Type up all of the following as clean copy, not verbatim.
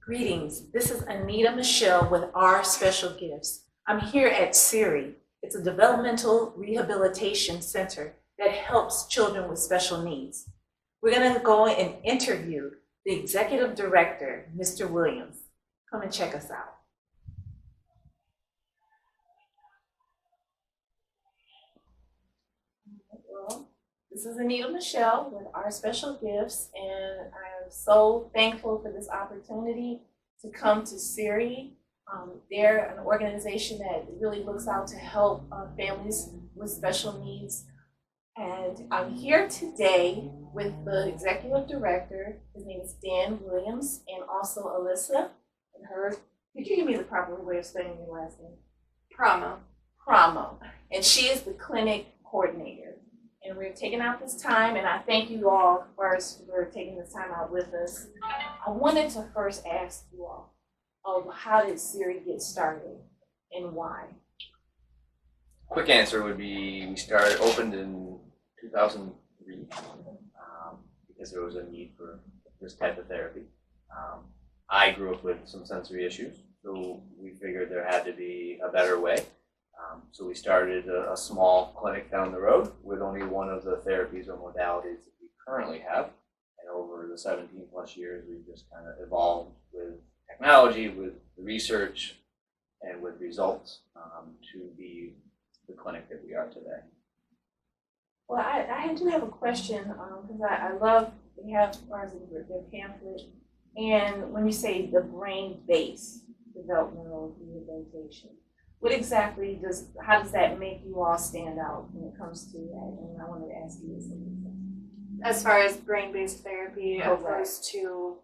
Greetings, this is Anita Michelle with Our Special Gifts. I'm here at SIRRI. It's a developmental rehabilitation center that helps children with special needs. We're going to go and interview the executive director, Mr. Williams. Come and check us out. Well, this is Anita Michelle with Our Special Gifts, and I'm so thankful for this opportunity to come to SIRRI. They're an organization that really looks out to help families with special needs. And I'm here today with the executive director. His name is Dan Williams, and also Alyssa. And her, could you give me the proper way of spelling your last name? Promo. And she is the clinic coordinator. And we're taking out this time, and I thank you all first for taking this time out with us. I wanted to first ask you all, how did SIRRI get started and why? Quick answer would be we opened in 2003 because there was a need for this type of therapy. I grew up with some sensory issues, so we figured there had to be a better way. So we started a small clinic down the road with only one of the therapies or modalities that we currently have. And over the 17 plus years, we've just kind of evolved with technology, with the research, and with results to be the clinic that we are today. Well, I do have a question because I love, they have their pamphlet, and when you say the brain-based developmental rehabilitation, what exactly how does that make you all stand out when it comes to that? And I wanted to ask you this. As far as brain-based therapy Correct. opposed to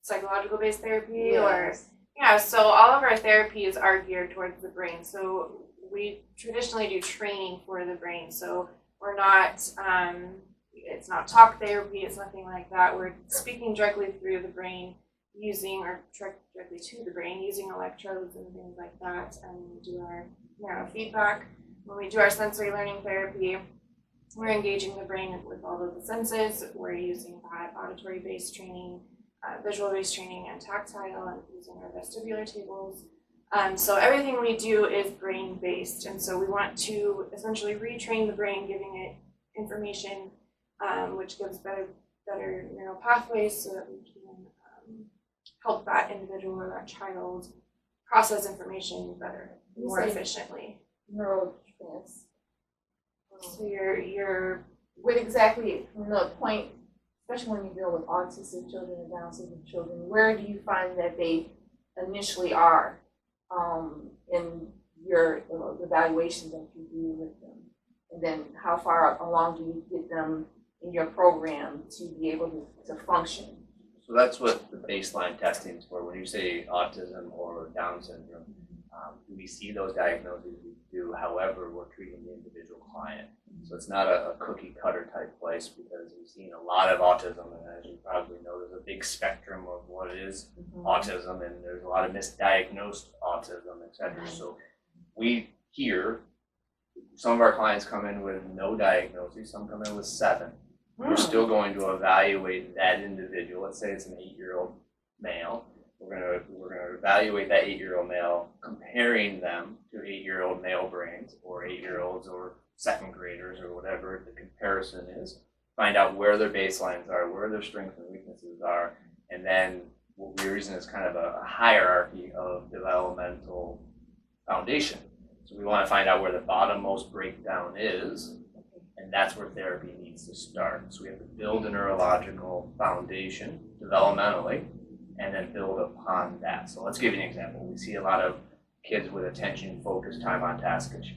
psychological-based therapy, Yes. so all of our therapies are geared towards the brain. So we traditionally do training for the brain. So we're not, it's not talk therapy, it's nothing like that. We're speaking directly through the brain directly to the brain using electrodes and things like that, and we do our neurofeedback. When we do our sensory learning therapy, we're engaging the brain with all of the senses. We're using that auditory-based training, visual-based training, and tactile, and using our vestibular tables. So everything we do is brain-based, and so we want to essentially retrain the brain, giving it information which gives better neural pathways so that we can help that individual or that child process information better, more efficiently. Neurotrans. So you're What exactly, from the point, especially when you deal with autistic children and Down syndrome children, where do you find that they initially are in your evaluations that you do with them? And then how far along do you get them in your program to be able to function? So that's what the baseline testing is for. When you say autism or Down syndrome, we see those diagnoses, we do. However, we're treating the individual client. So it's not a cookie cutter type place, because we've seen a lot of autism, and as you probably know, there's a big spectrum of what is autism, and there's a lot of misdiagnosed autism, etc. So we hear some of our clients come in with no diagnosis, some come in with 7. We're still going to evaluate that individual. Let's say it's an 8-year-old male. We're going to evaluate that 8-year-old male, comparing them to 8-year-old male brains, or 8-year-olds, or second graders, or whatever the comparison is. Find out where their baselines are, where their strengths and weaknesses are, and then what we're using is kind of a hierarchy of developmental foundation. So we want to find out where the bottommost breakdown is, and that's where therapy needs to start. So we have to build a neurological foundation developmentally, and then build upon that. So let's give you an example. We see a lot of kids with attention, focus, time on task issues.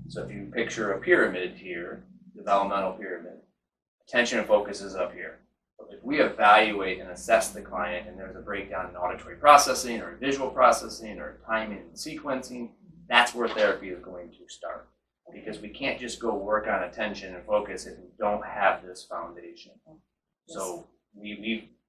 So if you picture a pyramid here, developmental pyramid, attention and focus is up here. But if we evaluate and assess the client, and there's a breakdown in auditory processing or visual processing or timing and sequencing, that's where therapy is going to start. Because we can't just go work on attention and focus if we don't have this foundation. So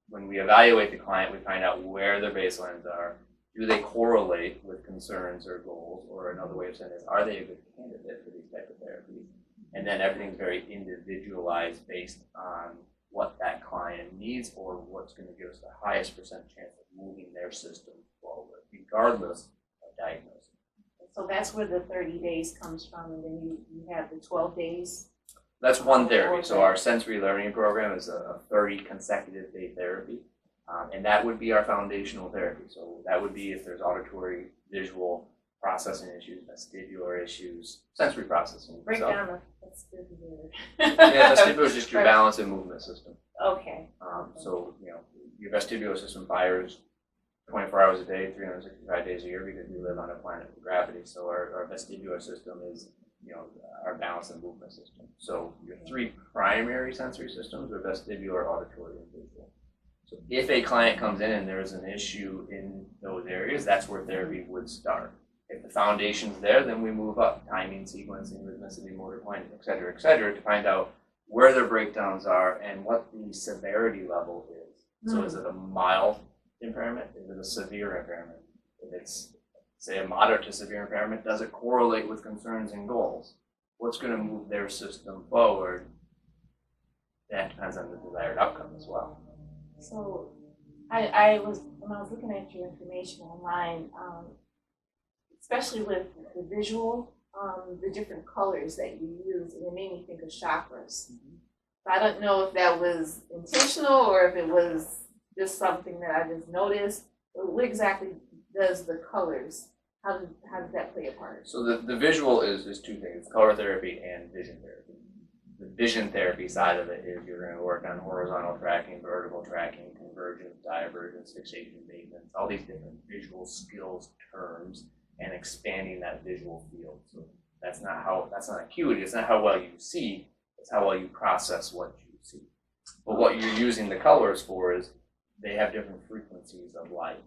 when we evaluate the client, we find out where their baselines are. Do they correlate with concerns or goals? Or another way of saying this, are they a good candidate for these type of therapies? And then everything's very individualized based on what that client needs or what's going to give us the highest percent chance of moving their system forward, regardless of diagnosis. So that's where the 30 days comes from, and then you have the 12 days. That's one therapy. So our sensory learning program is a 30 consecutive day therapy. And that would be our foundational therapy. So that would be if there's auditory, visual, processing issues, vestibular issues, sensory processing. Break So, down the vestibular. yeah, vestibular is just your balance and movement system. Okay. So, your vestibular system fires 24 hours a day, 365 days a year because we live on a planet with gravity. So our vestibular system is, our balance and movement system. So your three primary sensory systems are vestibular, auditory, and visual. So if a client comes in and there's an issue in those areas, that's where therapy would start. If the foundation's there, then we move up, timing, sequencing, rhythmicity, motor planning, et cetera, to find out where their breakdowns are and what the severity level is. So is it a mild impairment? Is it a severe impairment? If it's, say, a moderate to severe impairment, does it correlate with concerns and goals? What's going to move their system forward? That depends on the desired outcome as well. So when I was looking at your information online, especially with the visual, the different colors that you use, and it made me think of chakras. I don't know if that was intentional or if it was just something that I just noticed. But what exactly does the colors, how does that play a part? So the visual is two things, color therapy and vision therapy. The vision therapy side of it is you're going to work on horizontal tracking, vertical tracking, convergence, divergence, fixation, maintenance, all these different visual skills terms, and expanding that visual field. So that's not acuity, it's not how well you see, it's how well you process what you see. But what you're using the colors for is they have different frequencies of light.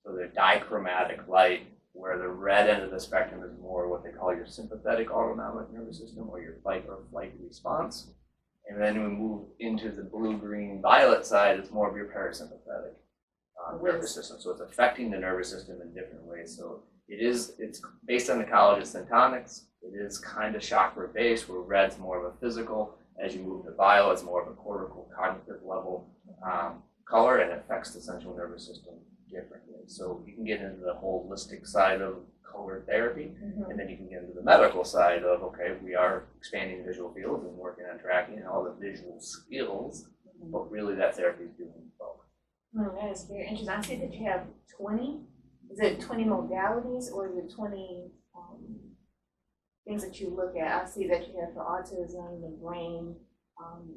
So they're dichromatic light, where the red end of the spectrum is more what they call your sympathetic autonomic nervous system or your fight or flight response. And then we move into the blue, green, violet side, it's more of your parasympathetic nervous system. So it's affecting the nervous system in different ways. So it's based on the College of Syntonics. It is kind of chakra based, where red's more of a physical. As you move to violet, it's more of a cortical cognitive level color, and it affects the central nervous system differently. So you can get into the holistic side of color therapy, and then you can get into the medical side of, okay, we are expanding the visual fields and working on tracking and all the visual skills, but really that therapy is doing both. That is very interesting. I see that you have 20. Is it 20 modalities or is it 20 things that you look at? I see that you have for autism, the brain,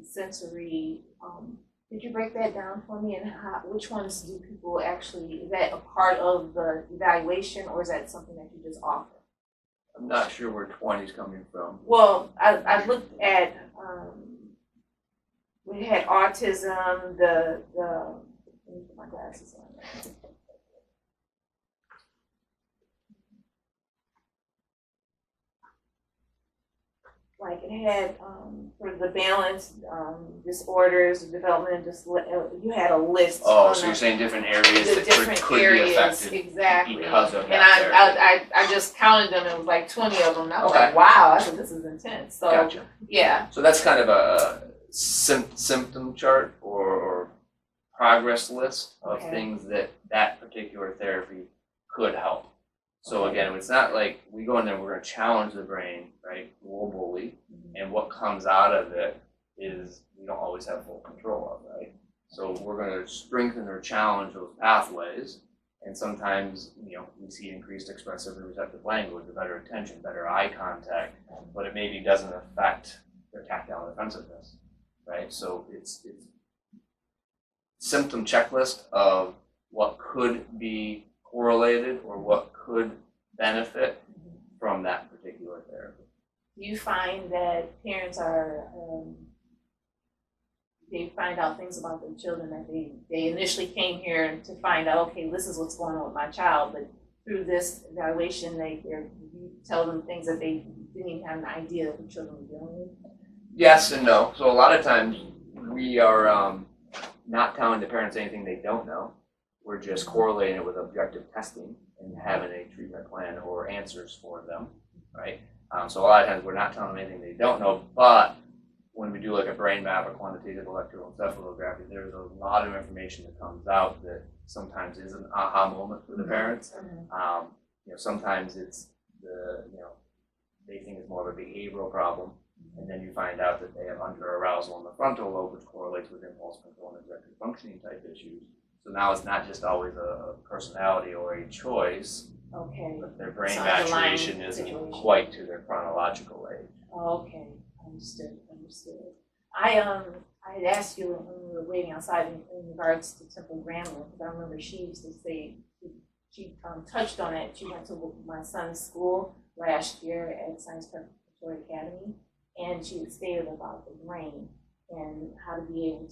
sensory. Could you break that down for me, and which ones do people actually, is that a part of the evaluation or is that something that you just offer? I'm not sure where 20 is coming from. Well, I looked at, we had autism, let me put my glasses on. Like it had for the balance disorders, development, you had a list. Oh, so you're saying different areas the that different could areas, be affected exactly. because of and that I just counted them. It was like 20 of them. And I was Okay. like, wow, I said this is intense. So Gotcha. yeah. So that's kind of a symptom chart or progress list of Okay. things that particular therapy could help. So again, it's not like we go in there, we're going to challenge the brain, right, globally, and what comes out of it is we don't always have full control of, right? So we're going to strengthen or challenge those pathways, and sometimes, we see increased expressive and receptive language, better attention, better eye contact, but it maybe doesn't affect their tactile defensiveness, right? So it's symptom checklist of what could be correlated or what could benefit from that particular therapy. Do you find that parents are they find out things about their children that they initially came here to find out, okay, this is what's going on with my child, but through this evaluation you tell them things that they didn't even have an idea that the children were dealing with? Yes and no. So a lot of times we are not telling the parents anything they don't know. We're just correlating it with objective testing and having a treatment plan or answers for them, right? So a lot of times we're not telling them anything they don't know, but when we do like a brain map or quantitative electroencephalography, there's a lot of information that comes out that sometimes is an aha moment for the parents. Sometimes it's they think it's more of a behavioral problem, and then you find out that they have under-arousal in the frontal lobe, which correlates with impulse control and executive functioning type issues. So now it's not just always a personality or a choice, Okay. but their brain So underlying maturation isn't situation. quite to their chronological age. Okay. Understood. I had asked you when we were waiting outside in regards to Temple Grammar, because I remember she used to say she touched on it. She went to my son's school last year at Science Preparatory Academy, and she had stated about the brain and how to be able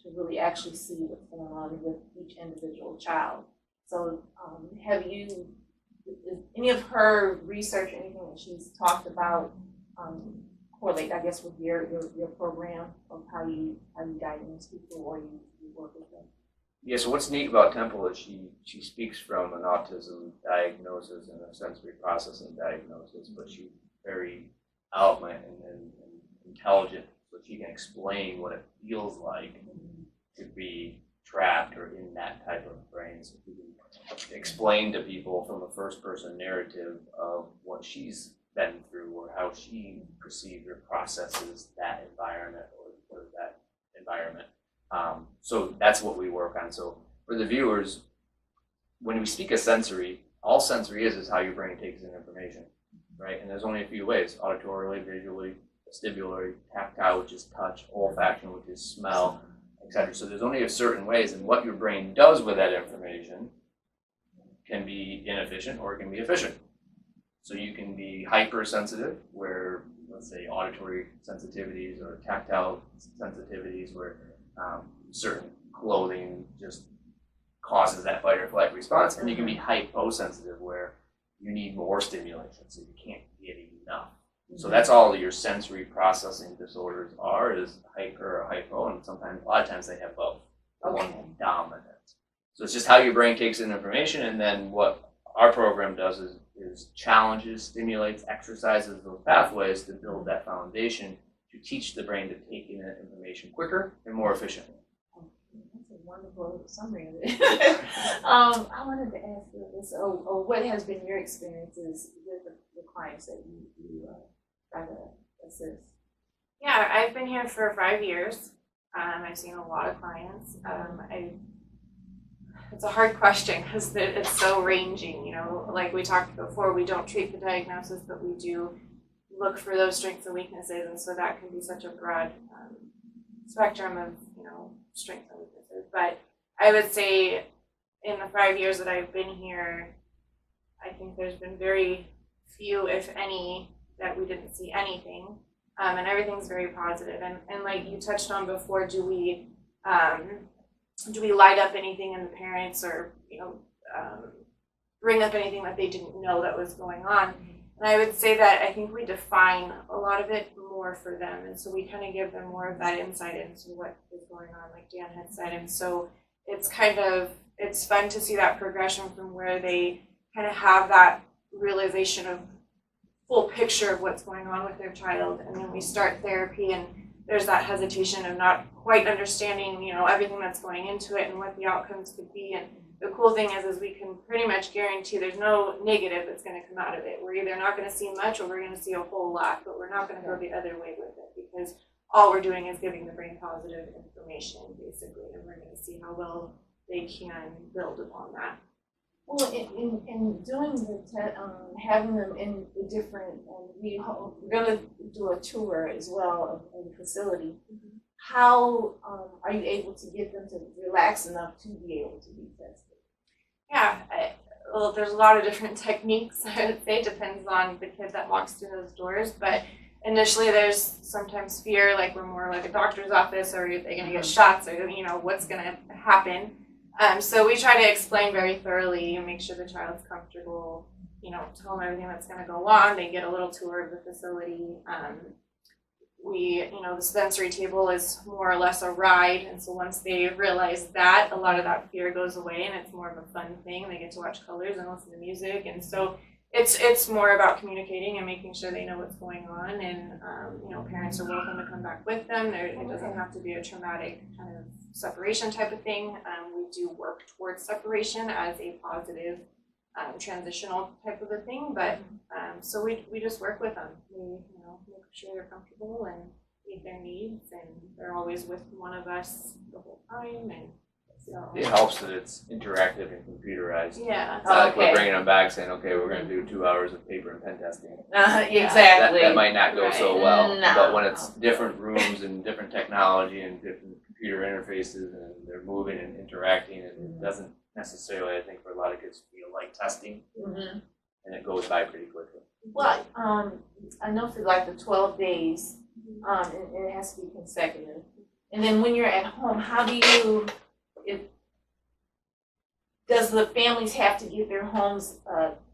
to really actually see what's going on with each individual child. So have you, is any of her research or anything that she's talked about correlate, I guess, with your program of how you diagnose people or you work with them? Yeah, so what's neat about Temple is she speaks from an autism diagnosis and a sensory processing diagnosis, but she's very eloquent and intelligent, so she can explain what it feels like to be trapped or in that type of brain. So she can explain to people from a first person narrative of what she's been through or how she perceives or processes that environment or that environment. So that's what we work on. So for the viewers, when we speak of sensory, all sensory is how your brain takes in information, right? And there's only a few ways: auditorily, visually, vestibularly, tactile, which is touch, olfaction, which is smell, etc. So there's only a certain ways, and what your brain does with that information can be inefficient or it can be efficient. So you can be hypersensitive, where, let's say, auditory sensitivities or tactile sensitivities, where certain clothing just causes that fight or flight response, and you can be hyposensitive, where you need more stimulation, so you can't get enough. So that's all your sensory processing disorders are, is hyper or hypo, and sometimes, a lot of times they have both, one dominant. So it's just how your brain takes in information, and then what our program does is challenges, stimulates, exercises those pathways to build that foundation to teach the brain to take in that information quicker and more efficiently. That's a wonderful summary of it. I wanted to ask you this, what has been your experiences with the clients that you try to assist? Yeah, I've been here for 5 years. I've seen a lot of clients. It's a hard question because it's so ranging, like we talked before, we don't treat the diagnosis, but we do look for those strengths and weaknesses, and so that can be such a broad spectrum of, strengths and weaknesses. But I would say in the 5 years that I've been here, I think there's been very few, if any, that we didn't see anything, and everything's very positive. And like you touched on before, do we light up anything in the parents, or bring up anything that they didn't know that was going on? And I would say that I think we define a lot of it more for them, and so we kind of give them more of that insight into what is going on, like Dan had said. And so it's fun to see that progression from where they kind of have that realization of full picture of what's going on with their child, and then we start therapy, and there's that hesitation of not quite understanding, everything that's going into it and what the outcomes could be. And the cool thing is we can pretty much guarantee there's no negative that's going to come out of it. We're either not going to see much or we're going to see a whole lot, but we're not going to go the other way with it, because all we're doing is giving the brain positive information, basically, and we're going to see how well they can build upon that. Well, in doing having them in the different, we're going to do a tour as well of the facility. Mm-hmm. How are you able to get them to relax enough to be able to be tested? Yeah, well, there's a lot of different techniques. I would say, depends on the kid that walks through those doors. But initially, there's sometimes fear, like we're more like a doctor's office, or are they going to get shots, or what's going to happen. So we try to explain very thoroughly and make sure the child's comfortable, tell them everything that's going to go on. They get a little tour of the facility. The sensory table is more or less a ride. And so once they realize that, a lot of that fear goes away, and it's more of a fun thing. They get to watch colors and listen to music. And so It's more about communicating and making sure they know what's going on, and you know, parents are welcome to come back with them. It doesn't have to be a traumatic kind of separation type of thing. We do work towards separation as a positive transitional type of a thing, but so we just work with them. We, you know, make sure they're comfortable and meet their needs, and they're always with one of us the whole time, and so It helps that it's interactive and computerized. yeah. It's not like we're Okay. bringing them back saying, okay, we're going to do 2 hours of paper and pen testing. Exactly. That might not go so Right. well. No. But when it's different rooms and different technology and different computer interfaces and they're moving and interacting, and it doesn't necessarily, I think, for a lot of kids feel like testing, Mhm. and it goes by pretty quickly. Well, I know for like the 12 days, and it has to be consecutive. And then when you're at home, how do you, does the families have to get their homes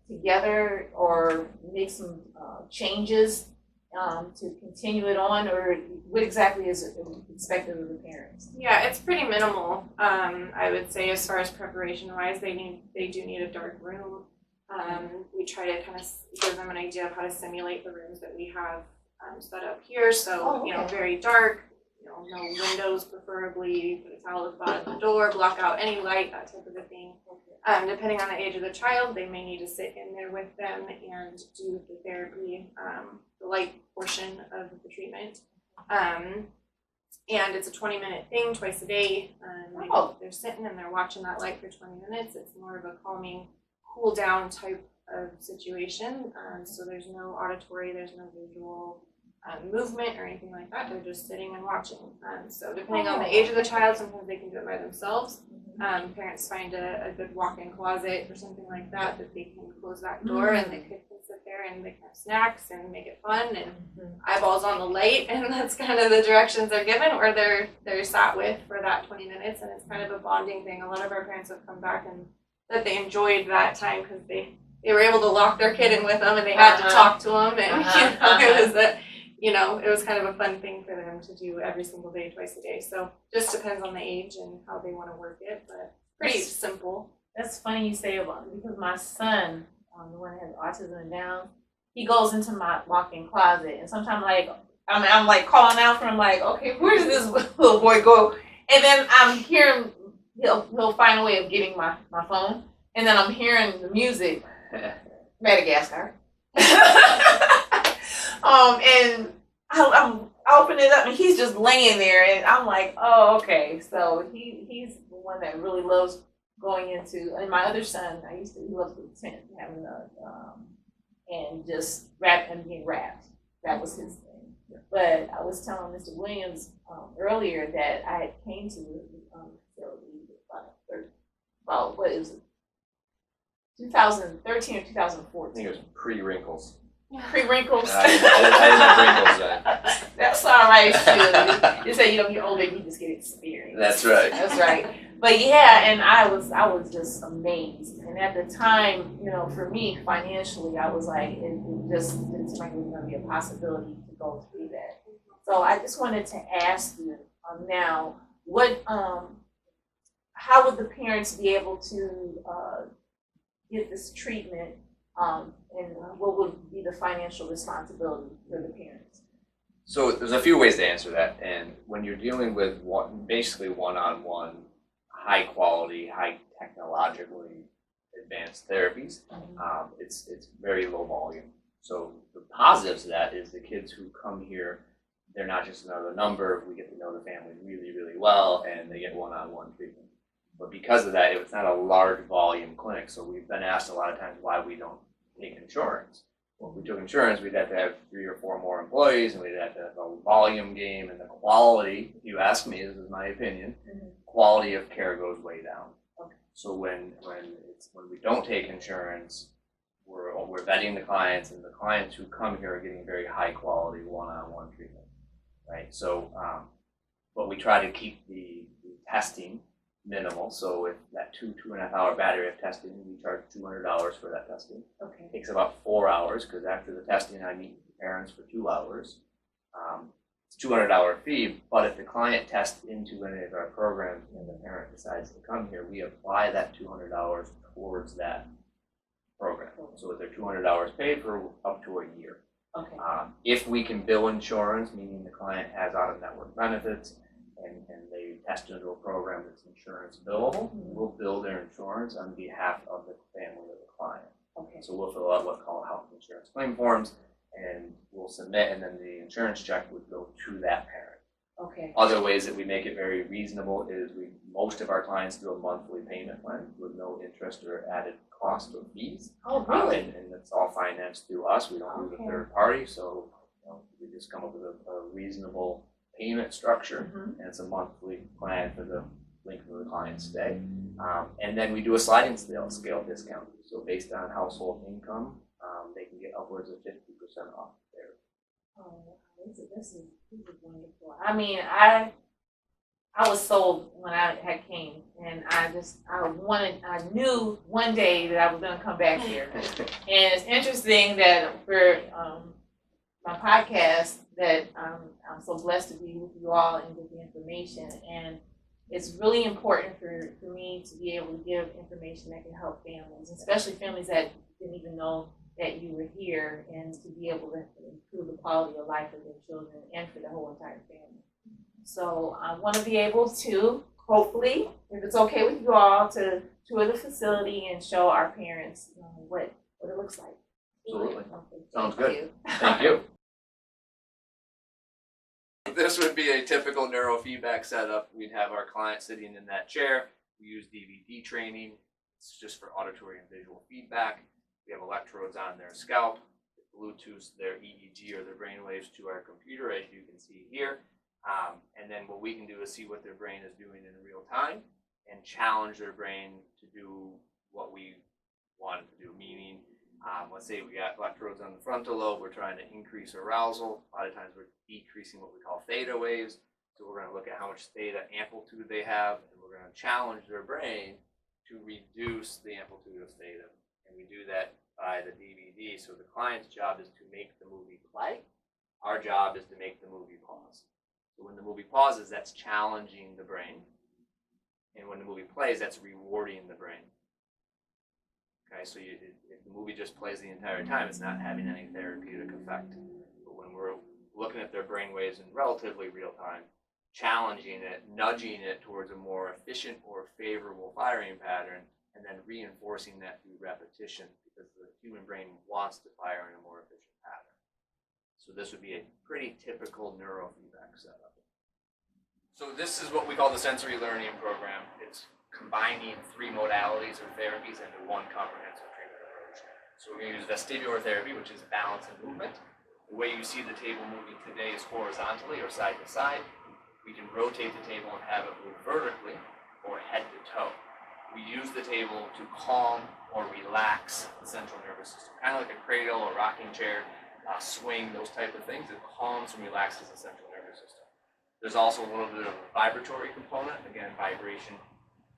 together or make some changes to continue it on, or what exactly is it expected of the parents? Yeah, it's pretty minimal. I would say as far as preparation wise, they do need a dark room. We try to kind of give them an idea of how to simulate the rooms that we have set up here. So Oh, you know, okay. very dark. You know, no windows preferably. Put a towel at the bottom of the door, block out any light, that type of a thing. Depending on the age of the child, they may need to sit in there with them and do the therapy, the light portion of the treatment. And it's a 20-minute thing twice a day. Oh. They're sitting and they're watching that light for 20 minutes. It's more of a calming, cool down type of situation. So there's no auditory, there's no visual movement or anything like that. They're just sitting and watching. So depending on the age of the child, sometimes they can do it by themselves. Parents find a good walk-in closet or something like that they can close that door and the kids can sit there and they can have snacks and make it fun and eyeballs on the light, and that's kind of the directions they're given, or they're sat with for that 20 minutes, and it's kind of a bonding thing. A lot of our parents have come back and that they enjoyed that time because they were able to lock their kid in with them and they had to talk to them, and it was kind of a fun thing for them to do every single day, twice a day. So just depends on the age and how they want to work it, but pretty simple. That's funny you say about it, because my son, the one that has autism and Down, he goes into my walk-in closet, and sometimes I'm like calling out for him, like, okay, where does this little boy go? And then I'm hearing he'll find a way of getting my phone, and then I'm hearing the music, Madagascar. And I open it up and he's just laying there, and I'm like, oh, okay. So he's the one that really loves going into. And my other son, he loves the tent, having and just rap and being rapped. That was his thing. But I was telling Mr. Williams earlier that I came to the facility about what is it, 2013 or I 2014. think it was pre-wrinkles. Pre-wrinkles. I didn't have wrinkles then. That's all right, Shirley. You say you don't get older, you just get experience. That's right. That's right. But yeah, and I was just amazed. And at the time, for me financially, I was like, it just didn't seem like it was going to be a possibility to go through that. So I just wanted to ask you now, how would the parents be able to get this treatment? And what would be the financial responsibility for the parents? So there's a few ways to answer that, and when you're dealing with basically one-on-one, high quality, high technologically advanced therapies, it's very low volume. So the positives of that is the kids who come here, they're not just another number. We get to know the family really, really well, and they get one-on-one treatment. But because of that, it's not a large volume clinic. So we've been asked a lot of times why we don't take insurance. Well, if we took insurance, we'd have to have 3 or 4 more employees, and we'd have to have a volume game, and the quality, if you ask me, this is my opinion, quality of care goes way down. Okay. So when we don't take insurance, we're vetting the clients, and the clients who come here are getting very high quality one-on-one treatment, right? So, but we try to keep the testing minimal. So with that 2.5 hour battery of testing, we charge $200 for that testing. Okay. It takes about 4 hours, because after the testing, I meet with the parents for 2 hours. It's a $200 fee, but if the client tests into any of our programs and the parent decides to come here, we apply that $200 towards that program. So with their 200 hours paid for up to a year. Okay. If we can bill insurance, meaning the client has out-of-network benefits, and they test into a program that's insurance billable, we'll bill their insurance on behalf of the family of the client. Okay. So we'll fill out what's called health insurance claim forms, and we'll submit, and then the insurance check would go to that parent. Okay. Other ways that we make it very reasonable is most of our clients do a monthly payment plan with no interest or added cost or fees. Oh, really? And it's all financed through us. We don't use a third party, so we just come up with a reasonable payment structure, and it's a monthly plan for the length of the client's stay. And then we do a sliding scale discount. So based on household income, they can get upwards of 50% off there. Oh, this is wonderful. I mean, I was sold when I had came, and I knew one day that I was going to come back here. And it's interesting that for my podcast that I'm so blessed to be with you all and get the information. And it's really important for me to be able to give information that can help families, especially families that didn't even know that you were here, and to be able to improve the quality of life of their children and for the whole entire family. So I want to be able to, hopefully, if it's okay with you all, to tour the facility and show our parents what it looks like. Absolutely. Okay. Sounds Thank good. you. Thank you. This would be a typical neurofeedback setup. We'd have our client sitting in that chair. We use DVD training. It's just for auditory and visual feedback. We have electrodes on their scalp, Bluetooth their EEG or their brain waves to our computer, as you can see here. And then what we can do is see what their brain is doing in real time and challenge their brain to do what we want it to do. Meaning, let's say we got electrodes on the frontal lobe, we're trying to increase arousal. A lot of times we're decreasing what we call theta waves. So we're going to look at how much theta amplitude they have, and we're going to challenge their brain to reduce the amplitude of theta. And we do that by the DVD. So the client's job is to make the movie play. Our job is to make the movie pause. So when the movie pauses, that's challenging the brain. And when the movie plays, that's rewarding the brain. Okay, so if the movie just plays the entire time, it's not having any therapeutic effect. But when we're looking at their brain waves in relatively real time, challenging it, nudging it towards a more efficient or favorable firing pattern, and then reinforcing that through repetition, because the human brain wants to fire in a more efficient pattern. So this would be a pretty typical neurofeedback setup. So this is what we call the sensory learning program. It's combining 3 modalities or therapies into one comprehensive treatment approach. So we're going to use vestibular therapy, which is balance and movement. The way you see the table moving today is horizontally or side to side. We can rotate the table and have it move vertically or head to toe. We use the table to calm or relax the central nervous system, kind of like a cradle or rocking chair, swing, those type of things. It calms and relaxes the central nervous system. There's also a little bit of a vibratory component. Again, vibration,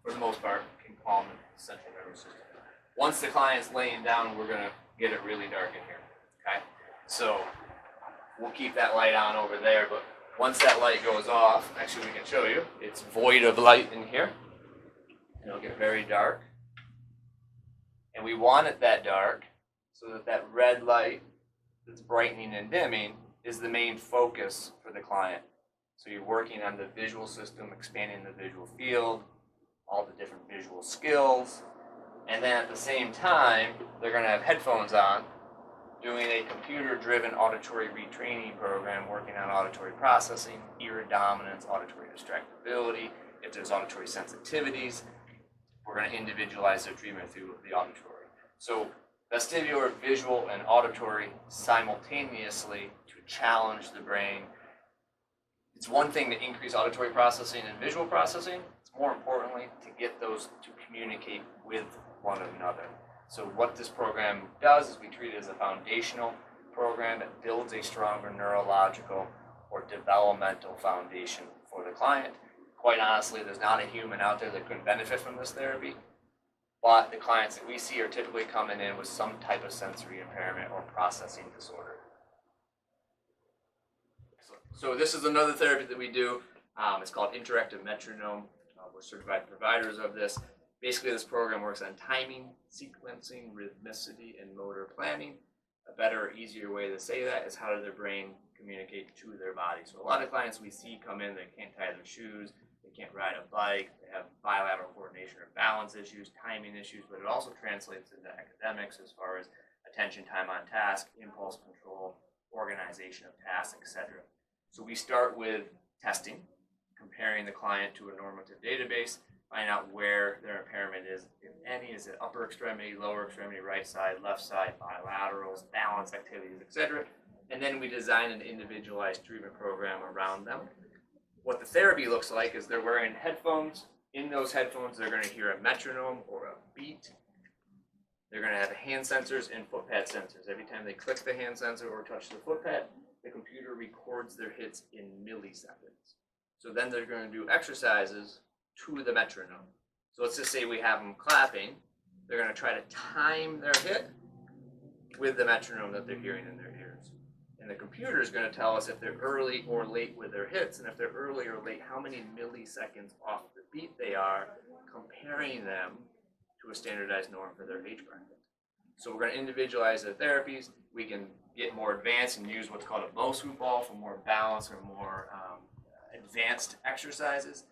for the most part, can calm the central nervous system. Once the client's laying down, we're going to get it really dark in here. Okay, so we'll keep that light on over there, but once that light goes off, actually we can show you, it's void of light in here. It'll get very dark. And we want it that dark so that that red light that's brightening and dimming is the main focus for the client. So you're working on the visual system, expanding the visual field, all the different visual skills. And then at the same time, they're going to have headphones on, doing a computer-driven auditory retraining program, working on auditory processing, ear dominance, auditory distractibility. If there's auditory sensitivities, we're going to individualize their treatment through the auditory. So vestibular, visual, and auditory simultaneously to challenge the brain. It's one thing to increase auditory processing and visual processing. It's more importantly to get those to communicate with one another. So what this program does is we treat it as a foundational program that builds a stronger neurological or developmental foundation for the client. Quite honestly, there's not a human out there that couldn't benefit from this therapy, but the clients that we see are typically coming in with some type of sensory impairment or processing disorder. So this is another therapy that we do. It's called interactive metronome. We're certified providers of this. Basically, this program works on timing, sequencing, rhythmicity, and motor planning. A better, easier way to say that is how does their brain communicate to their body. So a lot of clients we see come in, they can't tie their shoes, they can't ride a bike, they have bilateral coordination or balance issues, timing issues, but it also translates into academics as far as attention, time on task, impulse control, organization of tasks, etc. So we start with testing, comparing the client to a normative database, find out where their impairment is, if any, is it upper extremity, lower extremity, right side, left side, bilaterals, balance activities, etc. And then we design an individualized treatment program around them. What the therapy looks like is they're wearing headphones. In those headphones, they're going to hear a metronome or a beat. They're going to have hand sensors and foot pad sensors. Every time they click the hand sensor or touch the foot pad, the computer records their hits in milliseconds. So then they're going to do exercises to the metronome. So let's just say we have them clapping. They're going to try to time their hit with the metronome that they're hearing in their ears. And the computer is going to tell us if they're early or late with their hits, and if they're early or late, how many milliseconds off the beat they are, comparing them to a standardized norm for their age bracket. So we're going to individualize the therapies. We can get more advanced and use what's called a bow swoop ball for more balance or more advanced exercises.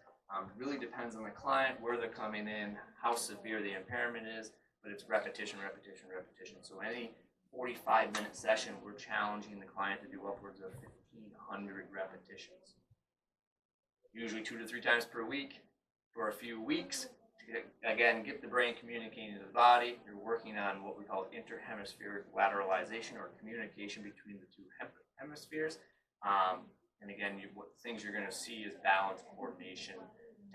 Really depends on the client, where they're coming in, how severe the impairment is, but it's repetition, repetition, repetition. So any 45-minute session, we're challenging the client to do upwards of 1,500 repetitions. Usually 2 to 3 times per week for a few weeks. Again, get the brain communicating to the body. You're working on what we call interhemispheric lateralization, or communication between the two hemispheres. And again, what things you're going to see is balance, coordination,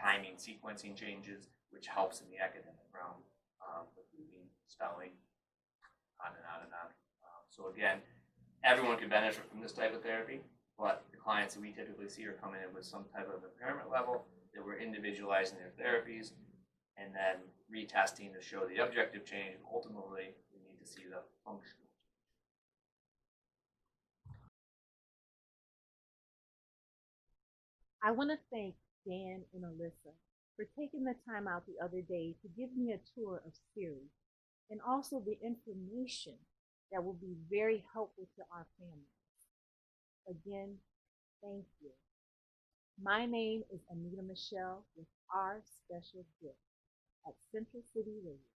timing, sequencing changes, which helps in the academic realm with reading, spelling, on and on and on. So again, everyone could benefit from this type of therapy, but the clients that we typically see are coming in with some type of impairment level that we're individualizing their therapies and then retesting to show the objective change. Ultimately, we need to see the functional. I want to thank Dan and Alyssa for taking the time out the other day to give me a tour of SIRRI and also the information that will be very helpful to our families. Again, thank you. My name is Anita Michelle with Our Special Gift at Central City Radio.